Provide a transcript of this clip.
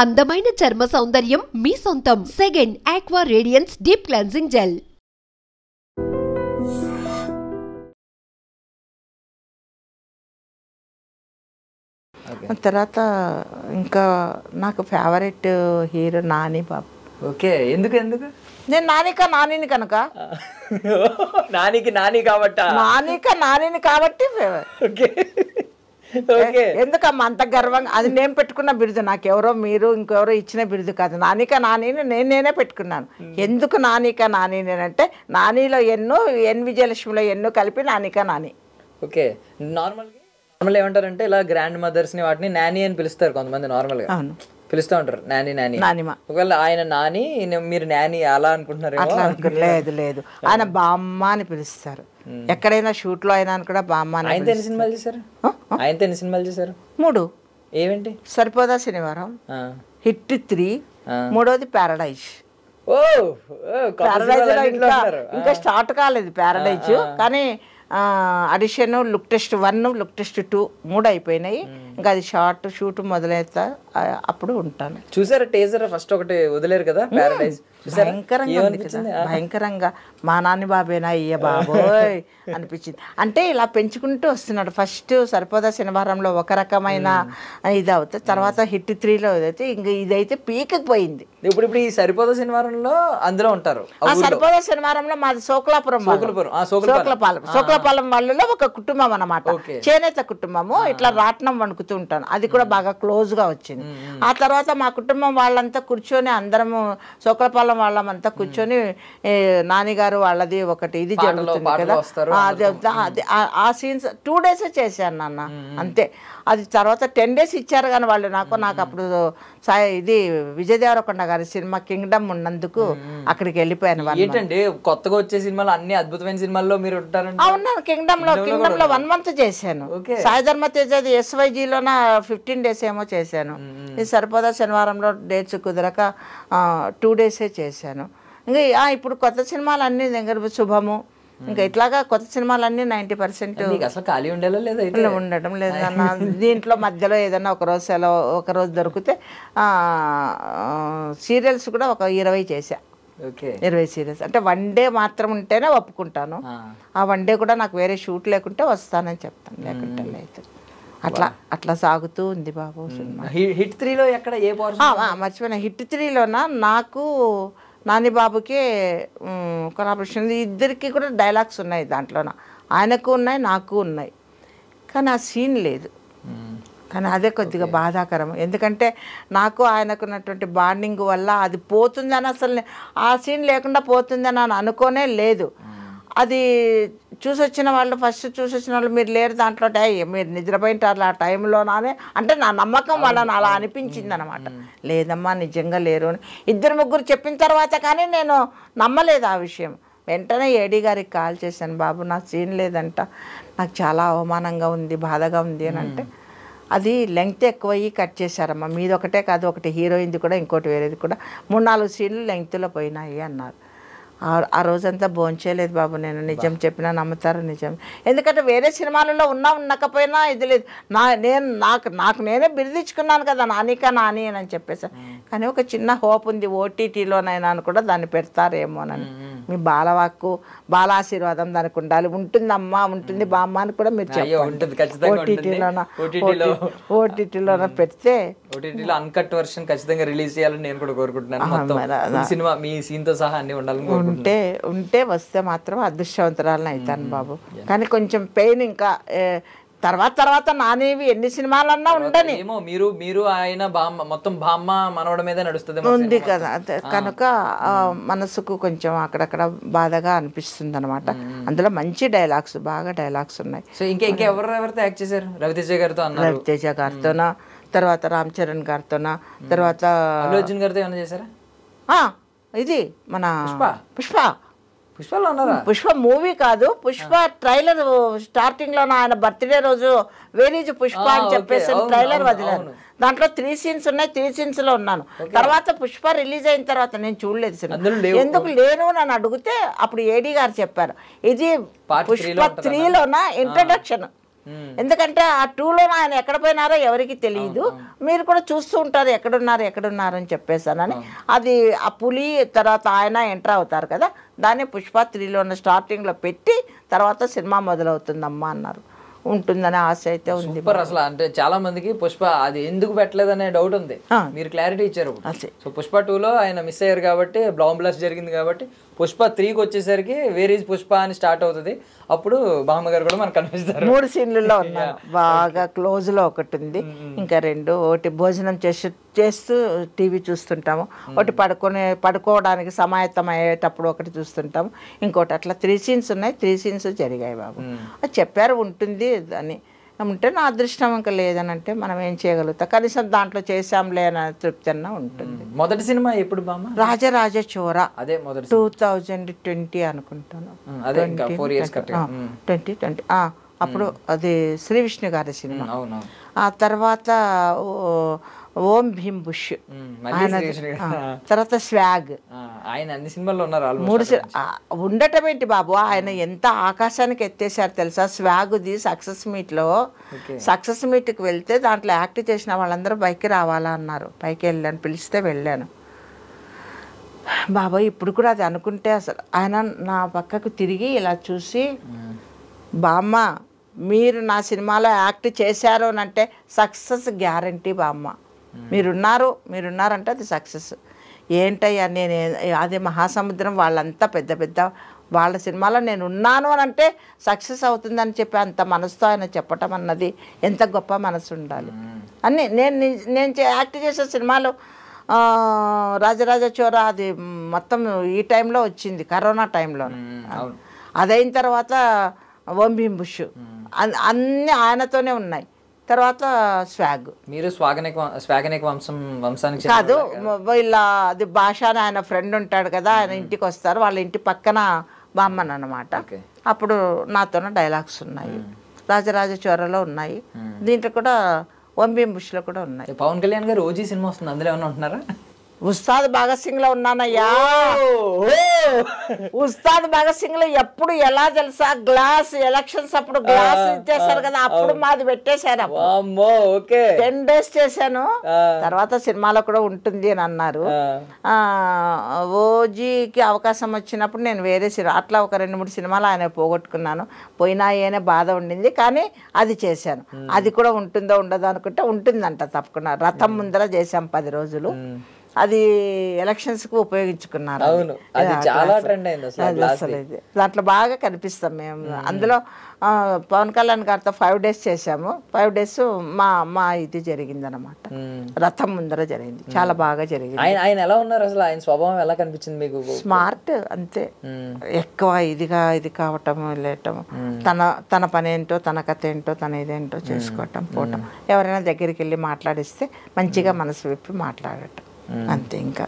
అందమైన చర్మ సౌందర్యం మీ సొంతం. Second aqua radiance deep cleansing gel. తర్వాత ఇంకా నాకు ఫేవరెట్ హీరో నాని బాబు. ఓకే, ఎందుకు ఎందుకు నేను నానిని కనుక నాని కాబట్టి ఎందుకమ్మా అంత గర్వంగా? అది నేను పెట్టుకున్న బిరుదు, నాకెవరో మీరు ఇంకెవరో ఇచ్చిన బిరుదు కాదు. నానిని నేనే పెట్టుకున్నాను. ఎందుకు నాని అంటే నానిలో ఎన్నో విజయలక్ష్మిలో ఎన్నో కలిపి నాని. ఓకే, నార్మల్ ఏమంటారంటే ఇలా గ్రాండ్ మదర్స్ ని వాటిని నాని అని పిలుస్తారు కొంతమంది, నార్మల్ గా పిలుస్తూ ఉంటారు నానిమా. ఒకవేళ ఆయన నాని మీరు నాని అలా అనుకుంటున్నారు? లేదు, ఆయన బామ్మ అని పిలుస్తారు. ఎక్కడైనా షూట్ లో అయినా కూడా బామ్మ అని. ఆయనతో ఎన్ని సినిమాలు చేశారు? 3. ఏవేంటి? సరిపోదా శనివారం, హిట్ 3, మూడోది ప్యారడైజ్. ఇంకా స్టార్ట్ కాలేదు ప్యారడైజ్, కానీ addition, look test 1, look test 2 3 అయిపోయినాయి. ఇంకా అది షూట్ మొదలైతే అప్పుడు ఉంటాను. చూసారా టేజర్? ఫస్ట్ ఒకటి వదిలేరు కదా ప్యారడైజ్, భయంకరంగా మా నాని బాబేనా అయ్య బాబోయ్ అనిపించింది. అంటే ఇలా పెంచుకుంటూ వస్తున్నాడు. ఫస్ట్ సరిపోదా శనివారంలో ఒక రకమైన ఇది అవుతుంది, తర్వాత హిట్ 3లో ఇదైతే ఇంక ఇదైతే పీక్కి పోయింది. ఇప్పుడు ఈ సరిపోదా శనివారంలో అందులో ఉంటారు. ఆ సరిపోదా శనివారంలో మాది సోకులపాలెం వాళ్ళలో ఒక కుటుంబం అన్నమాట, చేనేత కుటుంబము. ఇట్లా రాట్నం వణుకుతూ ఉంటాను, అది కూడా బాగా క్లోజ్ గా వచ్చింది. ఆ తర్వాత మా కుటుంబం వాళ్ళంతా కూర్చొని అందరము సోకులపాలెం వాళ్ళమంతా కూర్చొని నానిగారు వాళ్ళది ఒకటి ఇది జరుగుతుంది కదా, ఆ సీన్స్ 2 days చేశాను నాన్న, అంతే. అది తర్వాత 10 days ఇచ్చారు కానీ వాళ్ళు నాకు అప్పుడు ఇది విజయ్ దేవరకొండ గారి సినిమా కింగ్డమ్ ఉన్నందుకు అక్కడికి వెళ్ళిపోయాను. ఏంటండి కొత్తగా వచ్చే సినిమాలు అన్ని అద్భుతమైన సినిమాల్లో మీరు ఉంటారండి? అవునాను, కింగ్డమ్ లో 1 month చేశాను. సాయి ధర్మ తేజది SYGలోన 15 days ఏమో చేశాను. ఇది సరిపోదా శనివారంలో డేట్స్ కుదరక 2 days చేశాను. ఇంకా ఇప్పుడు కొత్త సినిమాలు అన్ని దగ్గర శుభము, ఇంకా ఇట్లాగా కొత్త సినిమాలన్నీ 90% అసలు ఖాళీ ఉండడం లేదు అన్న. దీంట్లో మధ్యలో ఏదన్నా ఒకరోజు దొరికితే సీరియల్స్ కూడా ఒక 20 చేశా. 20 సీరియల్స్ అంటే 1 day మాత్రం ఉంటేనే ఒప్పుకుంటాను. ఆ 1 day కూడా నాకు వేరే షూట్ లేకుంటే వస్తానని చెప్తాను, లేకుంటే లేదు. అట్లా సాగుతూ ఉంది బాబు సినిమా. హిట్ 3లో ఎక్కడ ఏ మర్చిపోయినా, హిట్ 3లోన నాకు నాని బాబుకే కొలాబరేషన్. ఇద్దరికి కూడా డైలాగ్స్ ఉన్నాయి దాంట్లోన, ఆయనకు ఉన్నాయి నాకు ఉన్నాయి, కానీ ఆ సీన్ లేదు. కానీ అదే కొద్దిగా బాధాకరం, ఎందుకంటే నాకు ఆయనకున్నటువంటి బాండింగ్ వల్ల అది పోతుందని, అసలు ఆ సీన్ లేకుండా పోతుందని అనుకోనే లేదు. అది చూసొచ్చిన వాళ్ళు, ఫస్ట్ చూసొచ్చిన వాళ్ళు మీరు లేరు దాంట్లో, మీరు నిద్రపోయింటారు ఆ టైంలోనే అంటే నా నమ్మకం వాళ్ళని అలా అనిపించింది అనమాట. లేదమ్మా నిజంగా లేరు అని 2-3 చెప్పిన తర్వాత కానీ నేను నమ్మలేదు ఆ విషయం. వెంటనే ఏడీ గారికి కాల్ చేశాను, బాబు నా సీన్ లేదంట, నాకు చాలా అవమానంగా ఉంది, బాధగా ఉంది అని అంటే, అది లెంగ్త్ ఎక్కువయ్యి కట్ చేశారమ్మా, మీది ఒకటే కాదు, ఒకటి హీరోయిన్ది కూడా ఇంకోటి వేరేది కూడా 3-4 సీన్లు లెంగ్త్లో పోయినాయి అన్నారు. ఆ రోజంతా భోంచేయలేదు బాబు నేను, నిజం చెప్పినా నమ్ముతారు నిజం. ఎందుకంటే వేరే సినిమాలలో ఉండకపోయినా ఇది లేదు, నాకు నేనే బిరుదిచ్చుకున్నాను కదా నాని అని చెప్పేసి. కానీ ఒక చిన్న హోప్ ఉంది, ఓటీటీలోనైనా కూడా దాన్ని పెడతారేమోనని. మీ బాలవాక్కు బాలాశీర్వాదం దానికి ఉండాలి, ఉంటుందమ్మా ఉంటుంది బామ్మ అని కూడా మీరు చెప్పండి. ఓటీటీలోన పెడితే అన్కట్ వర్షన్ ఖచ్చితంగా రిలీజ్ చేయాలని నేను కూడా కోరుకుంటున్నాను. సినిమా మీ సీన్ తో సహా అన్ని ఉండాలని ఉంటే వస్తే మాత్రం అదృష్టవంతురాలని అవుతాను బాబు. కానీ కొంచెం పెయిన్ ఇంకా తర్వాత నానేవి ఎన్ని సినిమాలన్నా ఉండని, మీరు ఆయన మొత్తం బామ్మ మనవడ మీద నడుస్తుంది ఉంది కదా, కనుక మనసుకు కొంచెం అక్కడక్కడ బాధగా అనిపిస్తుంది అనమాట. అందులో మంచి డైలాగ్స్, బాగా డైలాగ్స్ ఉన్నాయి. సో ఇంకెవరితో యాక్ట్ చేశారు? రవితేజ గారితోన, తర్వాత రామ్ చరణ్ గారితోన, తర్వాత అల్లు అర్జున్ గారితో ఏమైనా చేశారా? ఇది మన పుష్ప మూవీ కాదు, పుష్ప ట్రైలర్ స్టార్టింగ్ లో ఆయన బర్త్డే రోజు వేరీజ్ పుష్ప అని చెప్పేసి ట్రైలర్ వదిలాను. దాంట్లో 3 scenes ఉన్నాయి, 3 scenes లో ఉన్నాను. తర్వాత పుష్ప రిలీజ్ అయిన తర్వాత నేను చూడలేదు సినిమా, ఎందుకు లేను అని అడిగితే అప్పుడు ఏడీ గారు చెప్పారు, ఇది పుష్ప 3లోన ఇంట్రడక్షన్, ఎందుకంటే ఆ 2లో ఆయన ఎక్కడ పోయినారో ఎవరికి తెలియదు, మీరు కూడా చూస్తూ ఉంటారు ఎక్కడున్నారు అని చెప్పేసానని. అది ఆ పులి తర్వాత ఆయన ఎంటర్ అవుతారు కదా, దాన్ని పుష్ప 3లో ఉన్న స్టార్టింగ్లో పెట్టి తర్వాత సినిమా మొదలవుతుందమ్మా అన్నారు. ఉంటుందనే ఆశ అయితే ఉంది. సూపర్. అసలు అంటే చాలా మందికి పుష్ప అది ఎందుకు పెట్టలేదనే డౌట్ ఉంది, మీరు క్లారిటీ ఇచ్చారు. సో పుష్ప 2లో ఆయన మిస్ అయ్యారు కాబట్టి, బాంబ్ బ్లాస్ట్ జరిగింది కాబట్టి, పుష్ప 3కి వచ్చేసరికి వేర్ ఈజ్ పుష్ప అని స్టార్ట్ అవుతుంది. అప్పుడు బామ్మ గారు కూడా మనకు కనిపిస్తారు. 3 సీన్లలో ఉన్నారు, బాగా క్లోజ్లో ఒకటి ఉంది, ఇంకా 2 ఒకటి భోజనం చేస్తూ టీవీ చూస్తుంటాము, ఒకటి పడుకోవడానికి సమాయత్తం అయ్యేటప్పుడు ఒకటి చూస్తుంటాము, ఇంకోటి అట్లా 3 సీన్స్ ఉన్నాయి. 3 సీన్స్ జరిగాయి బాబు. అది చెప్పారు ఉంటుంది అని ఉంటే నా అదృష్టం ఇంకా లేదని అంటే మనం ఏం చేయగలుగుతాం, కనీసం దాంట్లో చేసాంలే అని తృప్తి అన్న ఉంటుంది. మొదటి సినిమా ఎప్పుడు బామ్మ? రాజరాజ చోర, అదే మొదటి 2020 అనుకుంటాను, 2020 అప్పుడు అది శ్రీ విష్ణు గారి సినిమా. ఆ తర్వాత ఓం భీమ్ బుష్, తర్వాత స్వాగ్, ఆయన అన్ని సినిమాల్లో ఉన్నారు. 3 ఉండటం ఏంటి బాబు, ఆయన ఎంత ఆకాశానికి ఎత్తేసారు తెలుసా. స్వాగ్ది సక్సెస్ మీట్కి వెళ్తే దాంట్లో యాక్ట్ చేసిన వాళ్ళందరూ పైకి రావాలా అన్నారు, పైకి వెళ్ళాను, పిలిస్తే వెళ్ళాను. బాబాయ్ ఇప్పుడు కూడా అది అనుకుంటే అసలు ఆయన నా పక్కకు తిరిగి ఇలా చూసి, బామ్మ మీరు నా సినిమాలో యాక్ట్ చేశారు అని అంటే సక్సెస్ గ్యారంటీ బామ్మ, మీరున్నారంటే అది సక్సెస్. ఏంటయ్యా నేను అదే మహాసముద్రం వాళ్ళంతా పెద్ద వాళ్ళ సినిమాలో నేను ఉన్నాను అని అంటే సక్సెస్ అవుతుందని చెప్పి అంత మనసుతో ఆయన చెప్పటం అన్నది ఎంత గొప్ప మనసు ఉండాలి అని. నేను యాక్ట్ చేసే సినిమాలు రాజరాజ చోర అది మొత్తం ఈ టైంలో వచ్చింది, కరోనా టైంలో. అదైన తర్వాత ఓం భీమ్ బుష్ అన్నీ ఆయనతోనే ఉన్నాయి. తర్వాత స్వాగ్, మీరు స్వాగనిక వంశానికి కాదు, వీళ్ళ అది భాష అని ఆయన ఫ్రెండ్ ఉంటాడు కదా, ఆయన ఇంటికి వస్తారు, వాళ్ళ ఇంటి పక్కన బామ్మన్ అనమాట. అప్పుడు నాతోనే డైలాగ్స్ ఉన్నాయి, రాజరాజ చోరలో ఉన్నాయి, దీంట్లో కూడా ఓం భీమ్ బుష్లో కూడా ఉన్నాయి. పవన్ కళ్యాణ్ గారు ఓజీ సినిమా వస్తుంది, అందులో ఏమన్నా ఉంటున్నారా? ఉస్తాద్ భగత్ సింగ్ లో ఉన్నానయ్యా. ఉస్తాద్ భగత్ సింగ్ లో ఎప్పుడు ఎలా తెలుసా, గ్లాస్ ఎలక్షన్స్ అప్పుడు గ్లాస్ ఇచ్చేసారు కదా, అప్పుడు మాది పెట్టేశారు. 10 days చేశాను, తర్వాత సినిమాలో కూడా ఉంటుంది అని అన్నారు. ఓజీకి అవకాశం వచ్చినప్పుడు నేను వేరే అట్లా ఒక 2-3 సినిమాలు ఆయన పోగొట్టుకున్నాను, పోయినాయనే బాధ ఉండింది, కానీ అది చేశాను. అది కూడా ఉంటుందో ఉండదో అనుకుంటే ఉంటుందంట తప్పకుండా. రథం ముందర చేశాం 10 రోజులు, అది ఎలక్షన్స్కి ఉపయోగించుకున్నారు. దాంట్లో బాగా కనిపిస్తాం మేము. అందులో పవన్ కళ్యాణ్ గారితో 5 days చేశాము. 5 days మా ఇది జరిగింది అనమాట, రథం ముందర జరిగింది, చాలా బాగా జరిగింది. ఆయన ఎలా ఉన్నారు అసలు, ఆయన స్వభావం ఎలా కనిపించింది మీకు? స్మార్ట్ అంతే, ఎక్కువ ఇది కావటం లేటం, తన పని ఏంటో, తన కథ ఏంటో, తన ఇదేంటో చేసుకోవటం పోవటం, ఎవరైనా దగ్గరికి వెళ్ళి మాట్లాడిస్తే మంచిగా మనసు విప్పి మాట్లాడటం, అంతే. ఇంకా